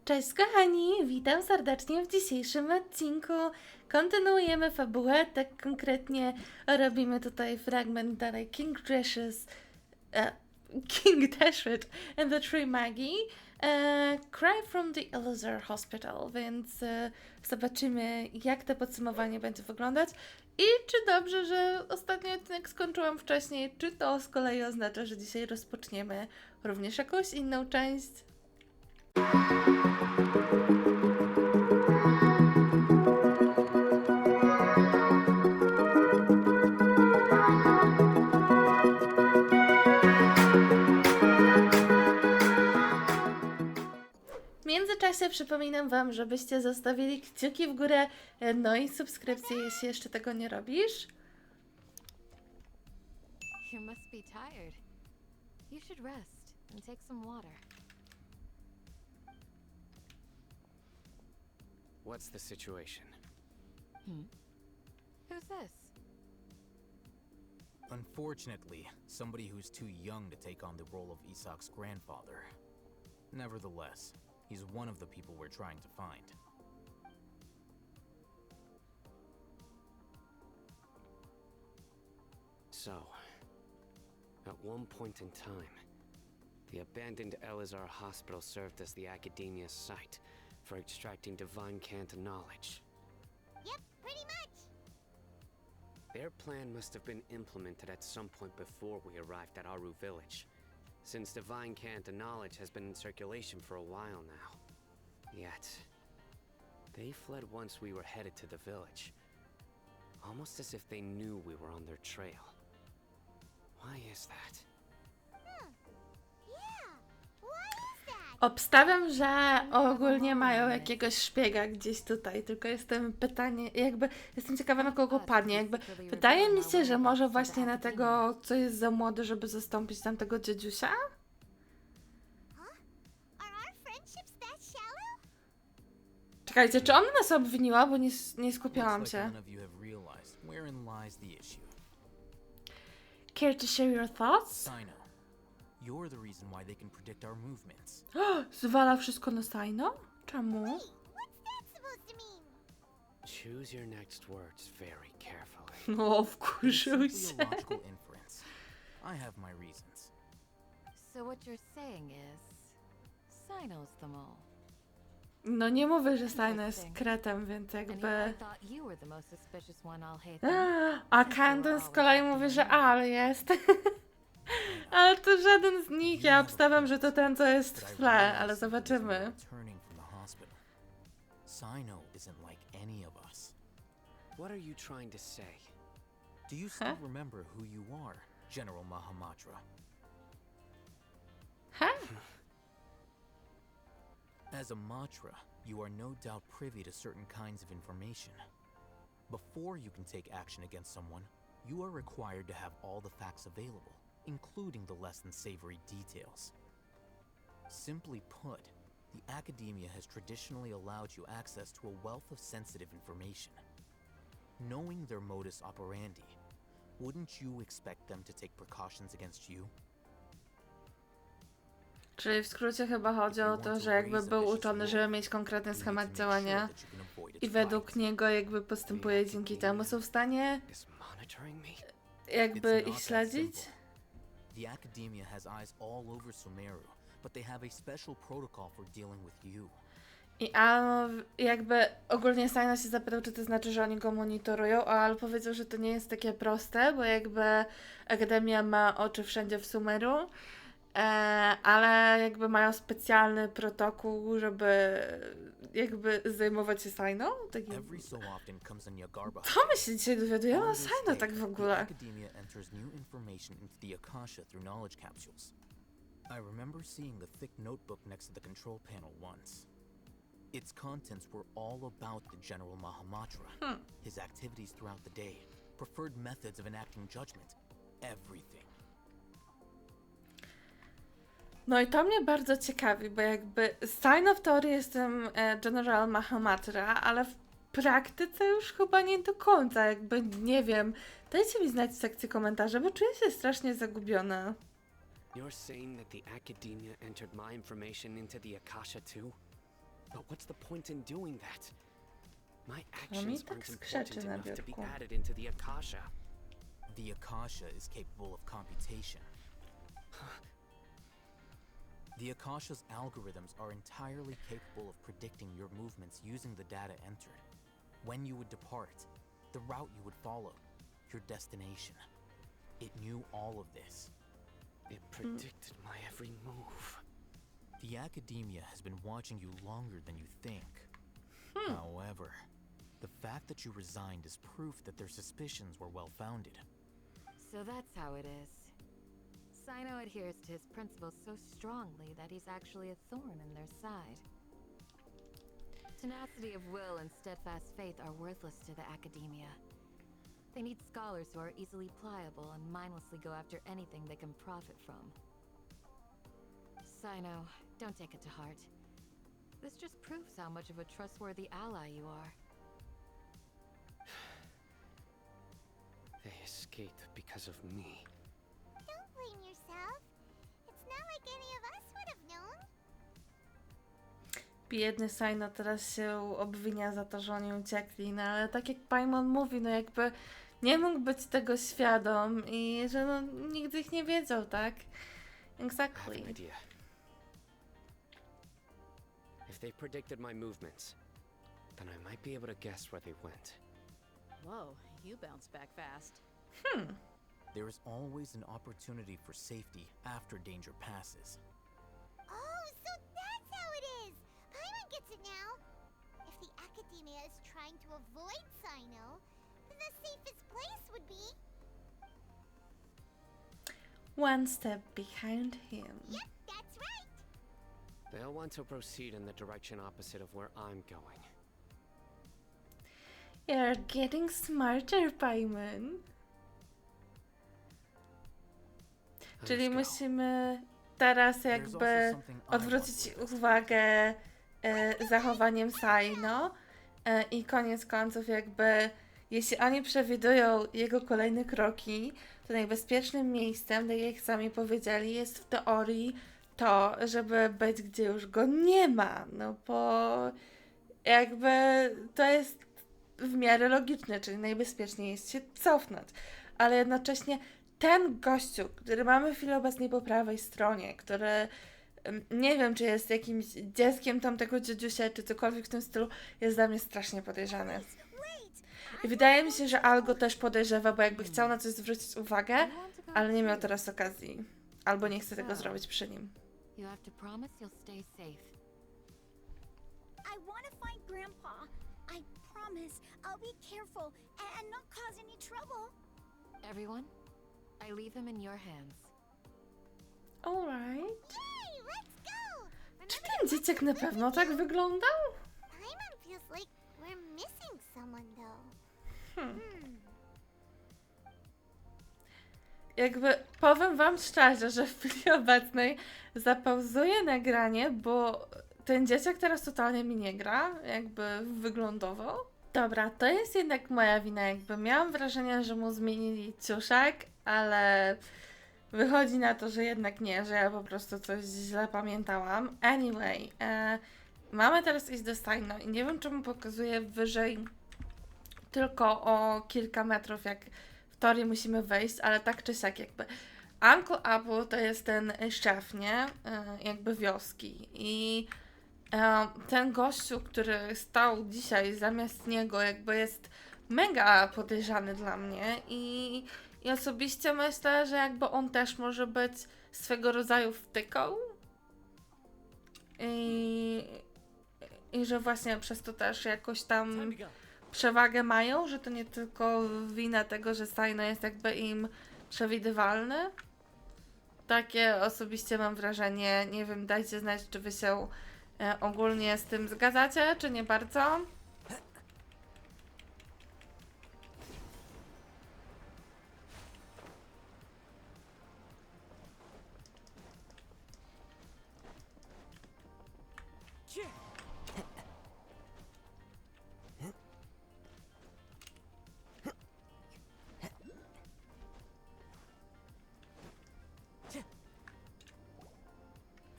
Cześć kochani, witam serdecznie w dzisiejszym odcinku. Kontynuujemy fabułę, tak konkretnie robimy tutaj fragment dalej King Deshret and the Three Magi Cry from the Elizar Hospital, więc zobaczymy, jak to podsumowanie będzie wyglądać i czy dobrze, że ostatni odcinek skończyłam wcześniej, czy to z kolei oznacza, że dzisiaj rozpoczniemy również jakąś inną część. W międzyczasie przypominam Wam, żebyście zostawili kciuki w górę, no i subskrypcję, jeśli jeszcze tego nie robisz. You must be tired. You should rest and take some water. What's the situation? Who's this? Unfortunately, somebody who's too young to take on the role of Isak's grandfather. Nevertheless, he's one of the people we're trying to find. So, at one point in time, the abandoned Elizar Hospital served as the Academia's site for extracting divine cant knowledge. Yep, pretty much. Their plan must have been implemented at some point before we arrived at Aru village, since divine cant knowledge has been in circulation for a while now. Yet, they fled once we were headed to the village, almost as if they knew we were on their trail. Why is that? Yeah, why is that? Obstawiam, że ogólnie mają jakiegoś szpiega gdzieś tutaj, tylko jestem ciekawa, na kogo padnie, wydaje mi się, że może właśnie na tego, co jest za młody, żeby zastąpić tamtego dziedziusia? Are our friendships that shallow? Czekajcie, czy ona nas obwiniła, bo nie skupiałam Looks like się. none of you have realized wherein lies the issue. Care to share your thoughts? Sino, you're the reason why they can predict our movements. Zwala wszystko na Sino? Czemu? What's that supposed to mean? Choose your next words very carefully. No, wkurzył Simply się. a logical inference. I have my reasons. So what you're saying is, Sino's the mole. No nie mówię, że Sino jest kretem, więc And jakby... yet I thought you were the most suspicious one, Al-Haitham. A Candace z kolei mówi, że Al jest. Ale to żaden z nich. Ja obstawiam, że to ten, co jest w tle, ale zobaczymy. Returning from the hospital. Sino isn't like any of us. What are you trying to say? Do you still remember who you are, General Mahamatra? He? As a Matra, you are no doubt privy to certain kinds of information. Before you can take action against someone, you are required to have all the facts available, including the less than savory details. Simply put, the academia has traditionally allowed you access to a wealth of sensitive information. Knowing their modus operandi, wouldn't you expect them to take precautions against you? Czyli w skrócie chyba chodzi o to, że jakby był uczony, żeby mieć konkretny schemat działania i według niego jakby postępuje dzięki temu. Są w stanie Is monitoring me? jakby It's ich not that śledzić? simple. The academia has eyes all over Sumeru, but they have a special protocol for dealing with you. I Al jakby ogólnie Sino się zapytał, czy to znaczy, że oni go monitorują, a Al powiedział, że to nie jest takie proste, bo jakby Akademia ma oczy wszędzie w Sumeru, ale jakby mają specjalny protokół, żeby jakby zajmować się Sino. Taki... Every so often comes a Nyagarba. Co my się dzisiaj dowiadujemy o On this Sino day, tak w the ogóle? academia enters new information into the Akasha through knowledge capsules. I remember seeing the thick notebook next to the control panel once. Its contents were all about the General Mahamatra, his activities throughout the day, preferred methods of enacting judgment, everything. No i to mnie bardzo ciekawi, bo jakby Sino w teorii jestem General Mahamatra, ale w praktyce już chyba nie do końca, jakby nie wiem. Dajcie mi znać w sekcji komentarzy, bo czuję się strasznie zagubiona. You're saying that the academia entered my information into the Akasha too? But what's the point in doing that? My mi actions tak aren't skrzeczy important na enough to be biurku. added into the Akasha. The Akasha is capable of computation. The Akasha's algorithms are entirely capable of predicting your movements using the data entered. When you would depart, the route you would follow, your destination. It knew all of this. It predicted my every move. The academia has been watching you longer than you think. However, the fact that you resigned is proof that their suspicions were well-founded. So that's how it is. Sino adheres to his principles so strongly that he's actually a thorn in their side. Tenacity of will and steadfast faith are worthless to the academia. They need scholars who are easily pliable and mindlessly go after anything they can profit from. Sino, don't take it to heart. This just proves how much of a trustworthy ally you are. They escaped because of me. Don't blame yourself. It's not like any of us would have known. Biedny Sino teraz się obwinia za to, że oni uciekli, no ale tak jak Paimon mówi, no jakby nie mógł być tego świadom i że no nigdy ich nie wiedział, tak? I have Exactly. an idea. If they predicted my movements, then I might be able to guess where they went. Whoa, you bounced back fast. There is always an opportunity for safety after danger passes. Oh, so that's how it is. Paimon gets it now. If the academia is trying to avoid Sino, then the safest place would be... One step behind him. Yep, that's right. They'll want to proceed in the direction opposite of where I'm going. You're getting smarter, Paimon. Czyli Let's go. musimy teraz jakby odwrócić uwagę zachowaniem Sino i koniec końców jakby jeśli oni przewidują jego kolejne kroki, to najbezpiecznym miejscem, tak jak sami powiedzieli, jest w teorii to, żeby być gdzie już go nie ma, no bo jakby to jest w miarę logiczne, czyli najbezpieczniej jest się cofnąć, ale jednocześnie ten gościu, który mamy w chwili obecnej po prawej stronie, który nie wiem, czy jest jakimś dzieckiem tamtego dziadusia, czy cokolwiek w tym stylu, jest dla mnie strasznie podejrzany. I wydaje mi się, że Al go też podejrzewa, bo jakby chciał na coś zwrócić uwagę, ale nie miał teraz okazji. Albo nie chce tego zrobić przy nim. You have to promise you'll stay safe. I want to find Grandpa. I promise I'll be careful and not cause any trouble. Everyone, I leave him in your hands. Alright. Yay, let's go! Czy ten dzieciak na pewno tak wyglądał? Paimon feels like we're missing someone though. Jakby powiem wam szczerze, że w chwili obecnej zapauzuję nagranie, bo ten dzieciak teraz totalnie mi nie gra, jakby wyglądowo. Dobra, to jest jednak moja wina, jakby miałam wrażenie, że mu zmienili ciuszek, ale wychodzi na to, że jednak nie, że ja po prostu coś źle pamiętałam. Anyway, mamy teraz iść do Sino i nie wiem, czemu pokazuje wyżej tylko o kilka metrów, jak w teorii musimy wejść, ale tak czy siak jakby Uncle Apple to jest ten szef, nie? Jakby wioski i ten gościu, który stał dzisiaj zamiast niego, jakby jest mega podejrzany dla mnie i osobiście myślę, że jakby on też może być swego rodzaju wtyką i że właśnie przez to też jakoś tam przewagę mają, że to nie tylko wina tego, że Sino jest jakby im przewidywalny. Takie osobiście mam wrażenie, nie wiem, dajcie znać, czy wy się ogólnie z tym zgadzacie, czy nie bardzo.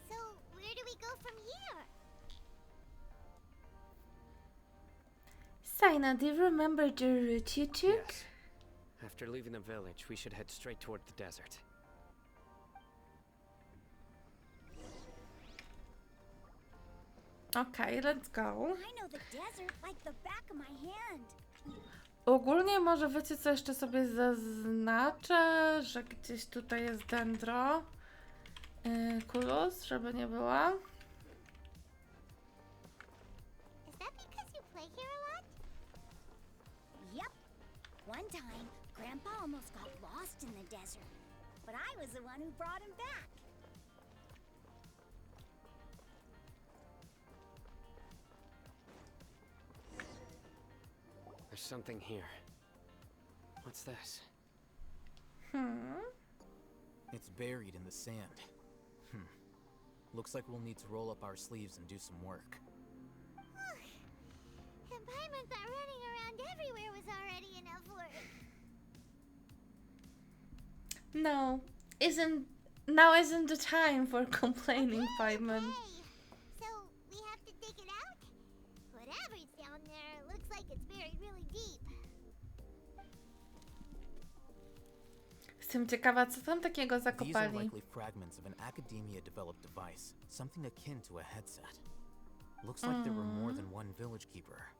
So, where do we go from here? Saina, do you remember the route you took? Yes. After leaving the village, we should head straight toward the desert. Okay, let's go. I know the desert like the back of my hand. Ogólnie może wiecie co jeszcze sobie zaznaczę, że gdzieś tutaj jest dendro. Kulus, żeby nie była. Is that because you play here a lot? Yep. One time, Grandpa almost got lost in the desert, but I was the one who brought him back. There's something here. What's this? It's buried in the sand. Looks like we'll need to roll up our sleeves and do some work. And Paimon thought running around everywhere was already enough work. No, isn't the time for complaining, Paimon. Okay. So we have to dig it out? Whatever's down there looks like it's buried really deep. Jestem ciekawa, co tam takiego These are zakopali. likely fragments of an academia-developed device, something akin to a headset. Looks like there were more than one village keeper.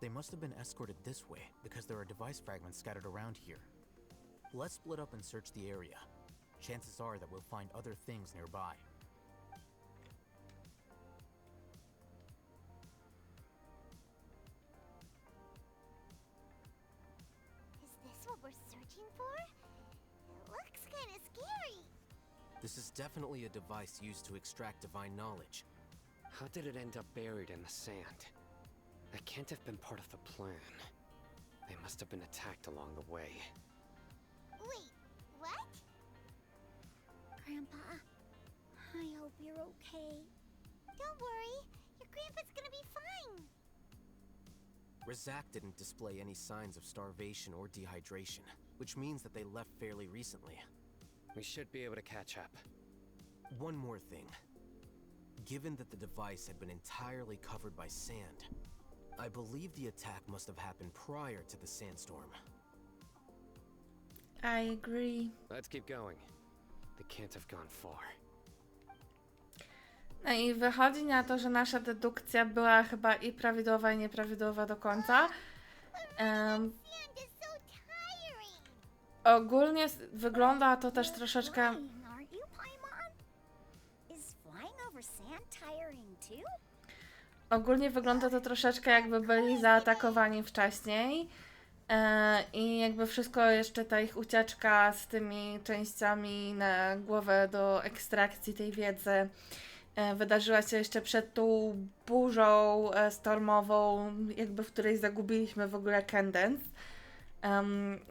They must have been escorted this way because there are device fragments scattered around here. Let's split up and search the area. Chances are that we'll find other things nearby. Is this what we're searching for? It looks kind of scary. This is definitely a device used to extract divine knowledge. How did it end up buried in the sand? That can't have been part of the plan. They must have been attacked along the way. Wait, what? Grandpa, I hope you're okay. Don't worry. Your grandpa's gonna be fine. Razak didn't display any signs of starvation or dehydration, which means that they left fairly recently. We should be able to catch up. One more thing. Given that the device had been entirely covered by sand, I believe the attack must have happened prior to the sandstorm. I agree. Let's keep going. They can't have gone far. No i wychodzi na to, że nasza dedukcja była chyba i prawidłowa, i nieprawidłowa do końca. Sand is so tiring. Ogólnie wygląda to też troszeczkę... Flying, aren't you, Paimon? Is flying over sand tiring too? Ogólnie wygląda to troszeczkę jakby byli zaatakowani wcześniej. I jakby wszystko jeszcze ta ich ucieczka z tymi częściami na głowę do ekstrakcji tej wiedzy wydarzyła się jeszcze przed tą burzą stormową, jakby w której zagubiliśmy w ogóle Cadence.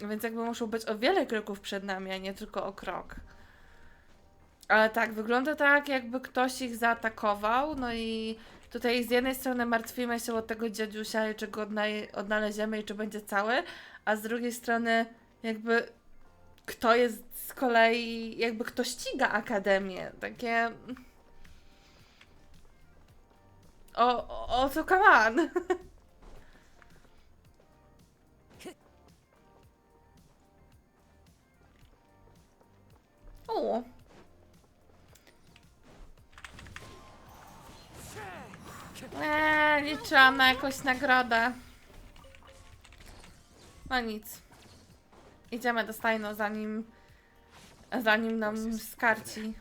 Więc jakby muszą być o wiele kroków przed nami, a nie tylko o krok. Ale tak, wygląda tak, jakby ktoś ich zaatakował, no i tutaj z jednej strony martwimy się o tego dziadusia i czy go odnaleziemy i czy będzie cały, a z drugiej strony jakby kto jest z kolei, jakby kto ściga Akademię, takie... O co come on? O. Liczyłam na jakąś nagrodę. No nic. Idziemy do stajnu, zanim nam skarci.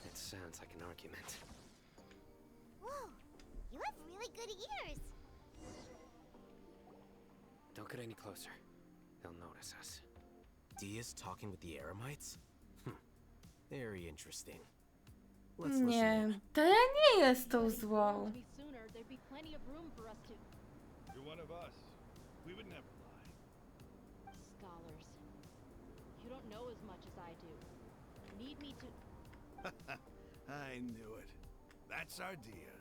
It sounds like an argument. Whoa, you have really good ears. Don't get any closer. They'll notice us. Dia's talking with the Eremites? Very interesting. Let's listen Nie, in. to ja nie jest tą złą. Sooner, there'd be plenty of room for us to. You're one of us. We would never lie. Scholars. You don't know as much as I do. You need me to. I knew it. That's our Dia.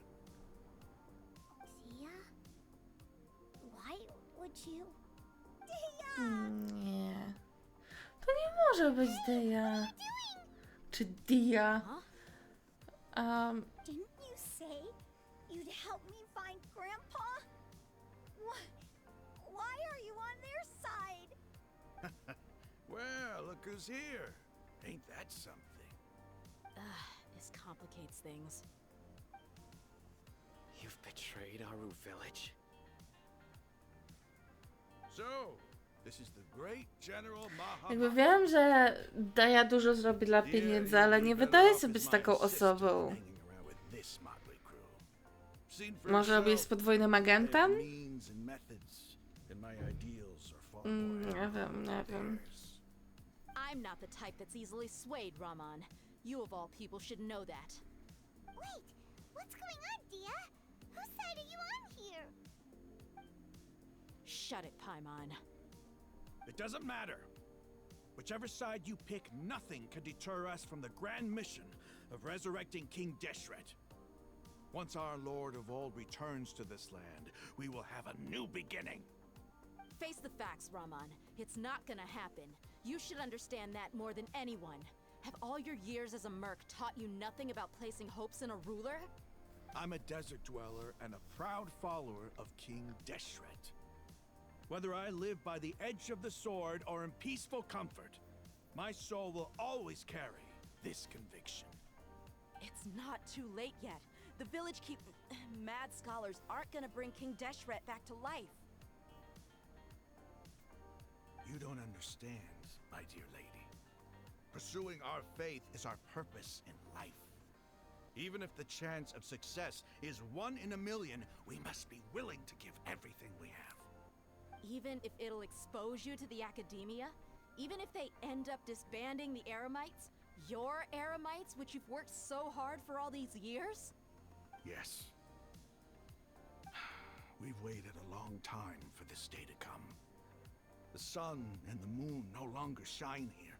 Dia? Why would you? Dia! Nie. To nie może być Dia. Czy Dia? Huh? Didn't you say You'd help me find Grandpa? Why are you on their side? Well, look who's here. Ain't that something? This complicates things. You've betrayed Aru village. So, this is the great General Jakby Mahamud. wiem, że Dehya dużo zrobi dla pieniędzy, ale nie wydaje się być taką osobą. Może robi jest podwójnym agentem? Nie wiem, nie wiem. I'm not the type that's easily swayed, Raman. You of all people should know that. Wait, what's going on, Dehya? Whose side are you on here? Shut it, Paimon. It doesn't matter. Whichever side you pick, nothing can deter us from the grand mission of resurrecting King Deshret. Once our Lord of Old returns to this land, we will have a new beginning. Face the facts, Raman. It's not gonna happen. You should understand that more than anyone. Have all your years as a merc taught you nothing about placing hopes in a ruler? I'm a desert dweller and a proud follower of King Deshret. Whether I live by the edge of the sword or in peaceful comfort, my soul will always carry this conviction. It's not too late yet. The village mad scholars aren't gonna bring King Deshret back to life. You don't understand, my dear lady. Pursuing our faith is our purpose in life. Even if the chance of success is 1 in a million, we must be willing to give everything we have. Even if it'll expose you to the academia? Even if they end up disbanding the Eremites? Your Eremites, which you've worked so hard for all these years? Yes. We've waited a long time for this day to come. The sun and the moon no longer shine here.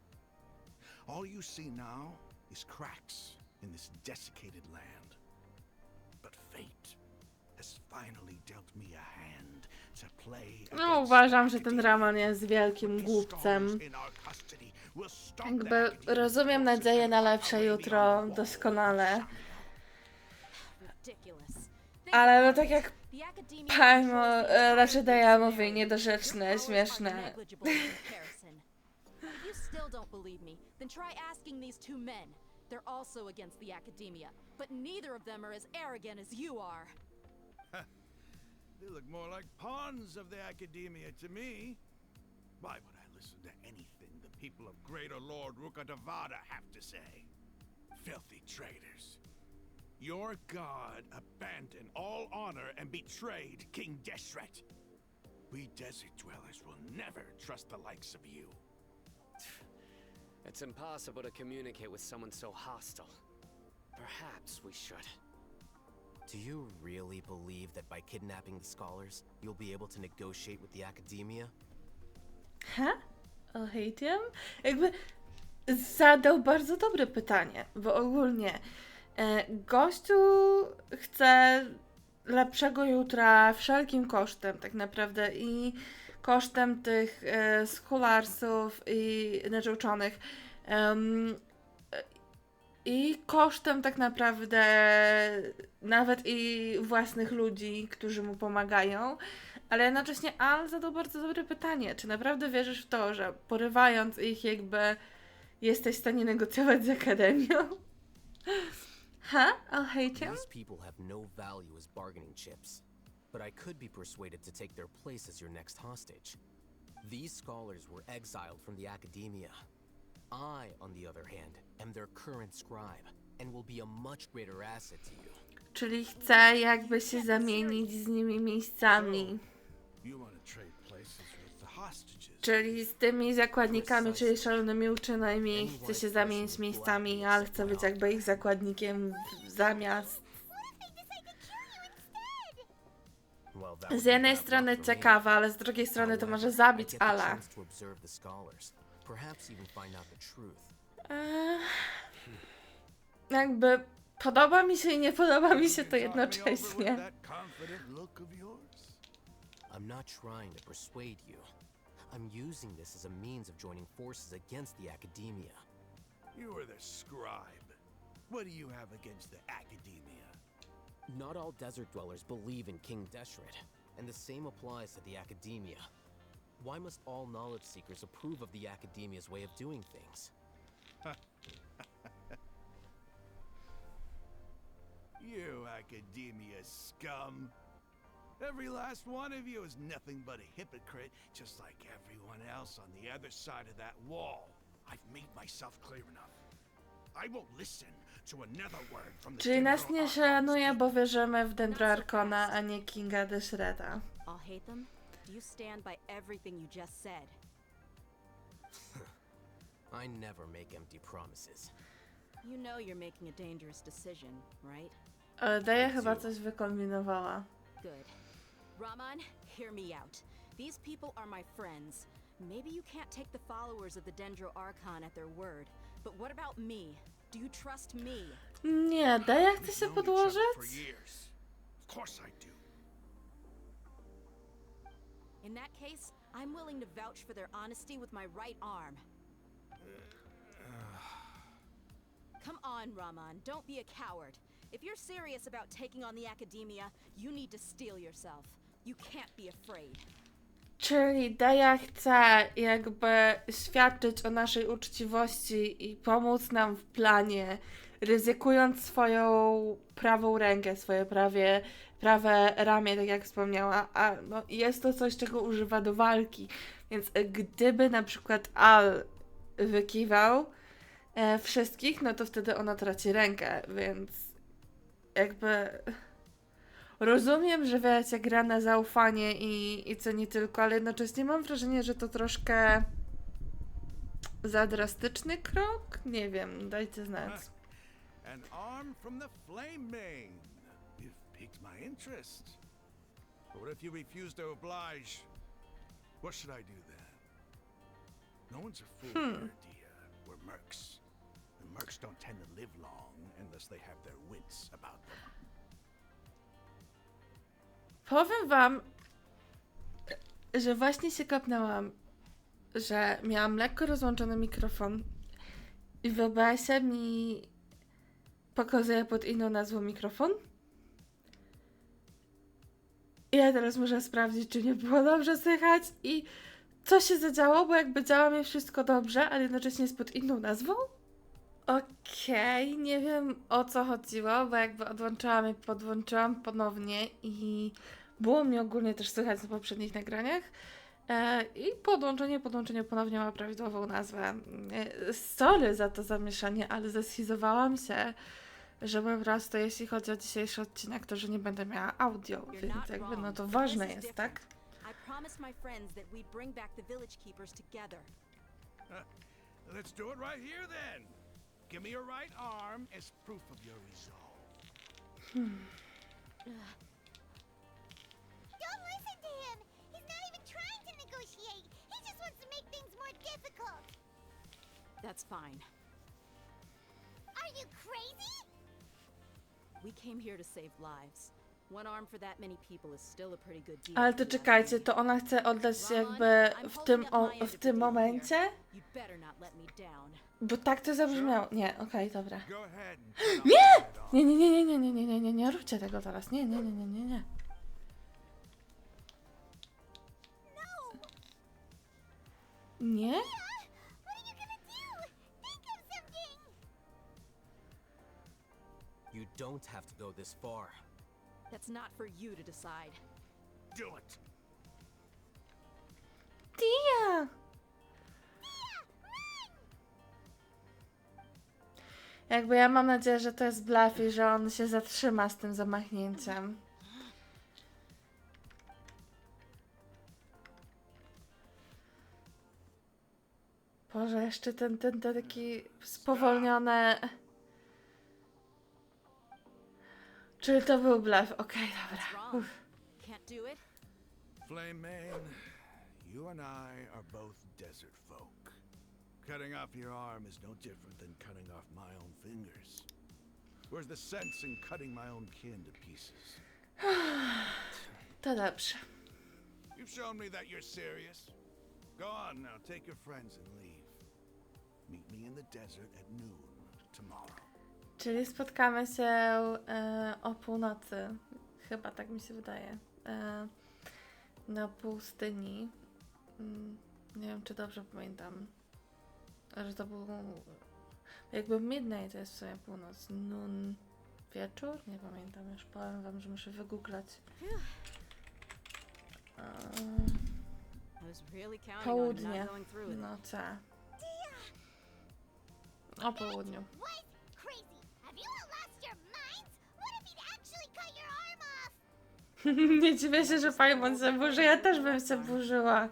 All you see now is cracks in this desiccated land. But fate has finally dealt me a hand to play. No, uważam, że ten Raman jest wielkim głupcem. Jakby rozumiem nadzieję na lepsze jutro doskonale. Ale no tak jak raczej Dehya mówi, niedorzeczne, śmieszne. If you still don't believe me, then try asking these two men. They're also against the academia, but neither of them are as arrogant as you are. They look more like pawns of the academia to me. Why would I listen to anything the people of Greater Lord Rukkhadevata have to say? Filthy traitors. Your god abandoned all honor and betrayed King Deshret. We desert dwellers will never trust the likes of you. It's impossible to communicate with someone so hostile. Perhaps we should. Do you really believe that by kidnapping the scholars, you'll be able to negotiate with the academia? Al-Haitham? Jakby zadał bardzo dobre pytanie, bo ogólnie gościu chce lepszego jutra wszelkim kosztem tak naprawdę i kosztem tych scholarsów i znaczy uczonych i kosztem tak naprawdę nawet i własnych ludzi, którzy mu pomagają, ale jednocześnie Al zadał bardzo dobre pytanie, czy naprawdę wierzysz w to, że porywając ich jakby jesteś w stanie negocjować z Akademią? Al-Haitham? These people have no value as bargaining chips, but I could be persuaded to take their place as your next hostage. These scholars were exiled from the academia. I, on the other hand, am their current scribe and will be a much greater asset to you. Czyli chce jakby się zamienić z nimi miejscami. Czyli z tymi zakładnikami, czyli szalonymi uczonymi chce się zamienić miejscami, ale chce być jakby ich zakładnikiem zamiast. Z jednej strony ciekawa, ale z drugiej strony to może zabić Ala. Jakby podoba mi się i nie podoba mi się to jednocześnie. I'm not trying to persuade you. I'm using this as a means of joining forces against the academia. You are the scribe. What do you have against the academia? Not all desert dwellers believe in King Deshret, and the same applies to the academia. Why must all knowledge seekers approve of the academia's way of doing things? You academia scum. Every last one of you is nothing but a hypocrite, just like everyone else on the other side of that wall. I've made myself clear enough. I won't listen to another word from the Czyli nas nie Dendro szanuje, Archons. bo wierzymy w Dendroarkona, a nie Kinga Deshreta. Al-Haitham, do you stand by everything you just said? I never make empty promises. You know you're making a dangerous decision, right? Ale Dehya chyba coś wykombinowała. Good. Rahman, hear me out. These people are my friends. Maybe you can't take the followers of the Dendro Archon at their word, but what about me? Do you trust me? Nie, Dehya chce się We've known each other for podłożyć? years. Of course I do. In that case, I'm willing to vouch for their honesty with my right arm. Come on, Rahman, don't be a coward. If you're serious about taking on the academia, you need to steel yourself. You can't be afraid. Czyli Dehya chce jakby świadczyć o naszej uczciwości i pomóc nam w planie, ryzykując swoją prawą rękę, swoje prawe ramię, tak jak wspomniała, a no, jest to coś, czego używa do walki, więc gdyby na przykład Al wykiwał wszystkich, no to wtedy ona traci rękę, więc jakby... Rozumiem, że wiecie, gra na zaufanie i co nie tylko, ale jednocześnie mam wrażenie, że to troszkę za drastyczny krok? Nie wiem, dajcie znać. An arm from the Flame Main. You've piqued my interest. But what if you refuse to oblige? What should I do then? No one's a fool here, Dehya. We're mercs. And mercs don't tend to live long unless they have their wits about them. Powiem wam, że właśnie się kapnęłam, że miałam lekko rozłączony mikrofon i wyobraźcie mi pokazuję pod inną nazwą mikrofon. I ja teraz muszę sprawdzić, czy nie było dobrze słychać i co się zadziało, bo jakby działa mi wszystko dobrze, ale jednocześnie jest pod inną nazwą. Okej, nie wiem o co chodziło, bo jakby odłączyłam i podłączyłam ponownie i było mnie ogólnie też słychać na poprzednich nagraniach. I podłączenie ponownie ma prawidłową nazwę. Sorry za to zamieszanie, ale zeschizowałam się, że po prostu jeśli chodzi o dzisiejszy odcinek, to że nie będę miała audio, więc jakby no to ważne jest, tak? I promised my friends that we'd bring back the village keepers together. Let's do it right here then. Give me your right arm as proof of your resolve. Don't listen to him! He's not even trying to negotiate! He just wants to make things more difficult! That's fine. Are you crazy? We came here to save lives. One arm for that many people is still a pretty good deal. Ale to czekajcie, to ona chce oddać się jakby w tym momencie? You better not let me down. Bo tak to zabrzmiało. Nie, okej, dobra. Go ahead and Nie! Nie róbcie tego teraz. Nie. Nie? What are you gonna do? Think of something! You don't have to go this far. That's not for you to decide. do it. Dehya! Jakby ja mam nadzieję, że to jest bluff i że on się zatrzyma z tym zamachnięciem. Boże, jeszcze ten taki spowolniony... Czyli to był bluff. Okej, dobra. What's wrong? Can't do it? Flame Man, you and I are both desert folk. Cutting off your arm is no different than cutting off my own fingers. Where's the sense in cutting my own kin to pieces? To dobrze. You've shown me that you're serious. Go on now, take your friends and leave. Meet me in the desert at noon tomorrow. Czyli spotkamy się o północy, chyba tak mi się wydaje, na pustyni. Nie wiem, czy dobrze pamiętam, że to był jakby midnight, to jest w sumie północ, noon, wieczór? Nie pamiętam, już powiem wam, że muszę wygooglać. Południe, noce. O południu. Was crazy. Have you all lost your minds? What if he'd actually cut your arm off? Nie dziwię się, że Paimon się burzy, ja też bym się burzyła.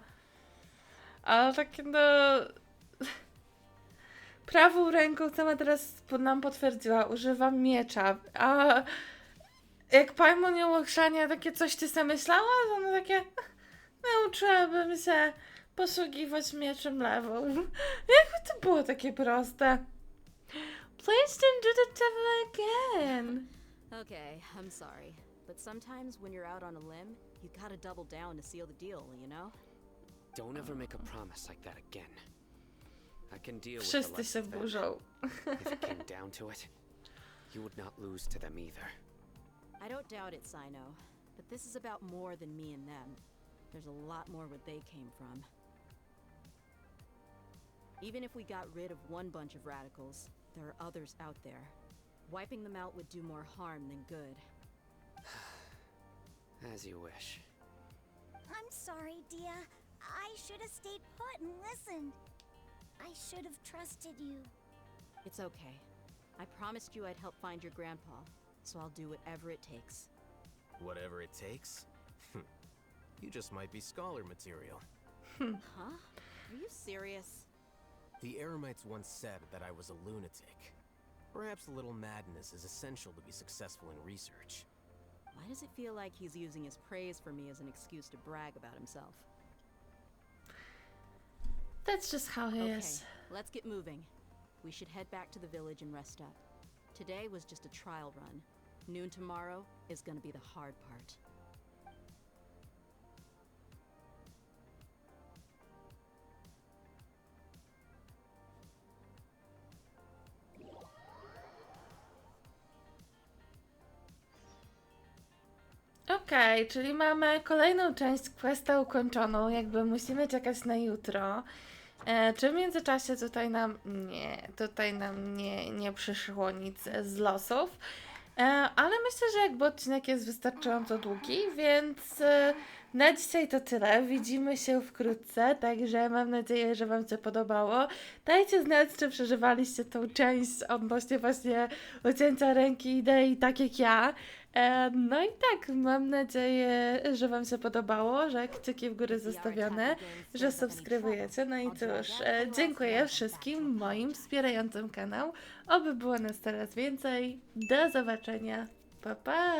Ale takie no... Prawą ręką, sama teraz nam potwierdziła, używam miecza, a jak Paimon ją ochrzania, takie coś ty sobie myślała? To ono takie... Nauczyłabym się posługiwać mieczem lewą. Jakby to było takie proste? Please don't do the devil again. Okay, I'm sorry. But sometimes when you're out on a limb, you gotta double down to seal the deal, you know? Don't ever make a promise like that again. I can deal with the Wszyscy likes się of them. burzą. If it came down to it, you would not lose to them either. I don't doubt it, Sino. But this is about more than me and them. There's a lot more where they came from. Even if we got rid of one bunch of radicals, there are others out there. Wiping them out would do more harm than good. As you wish. I'm sorry, Dia. I should have stayed put and listened. I should have trusted you. It's okay. I promised you I'd help find your grandpa, so I'll do whatever it takes. Whatever it takes? You just might be scholar material. Huh? Are you serious? The Eremites once said that I was a lunatic. Perhaps a little madness is essential to be successful in research. Why does it feel like he's using his praise for me as an excuse to brag about himself? That's just how he Okay, is. let's get moving. We should head back to the village and rest up. Today was just a trial run. Noon tomorrow is gonna be the hard part. Okej, czyli mamy kolejną część questa ukończoną, jakby musimy czekać na jutro. Czy w międzyczasie tutaj nam nie przyszło nic z losów. Ale myślę, że jakby odcinek jest wystarczająco długi, więc na dzisiaj to tyle. Widzimy się wkrótce, także mam nadzieję, że wam się podobało. Dajcie znać, czy przeżywaliście tą część odnośnie właśnie ucięcia ręki idei tak jak ja. No i tak, mam nadzieję, że wam się podobało, że kciuki w górę zostawione, że subskrybujecie. No i cóż, dziękuję wszystkim moim wspierającym kanał. Oby było nas coraz więcej. Do zobaczenia. Pa, pa!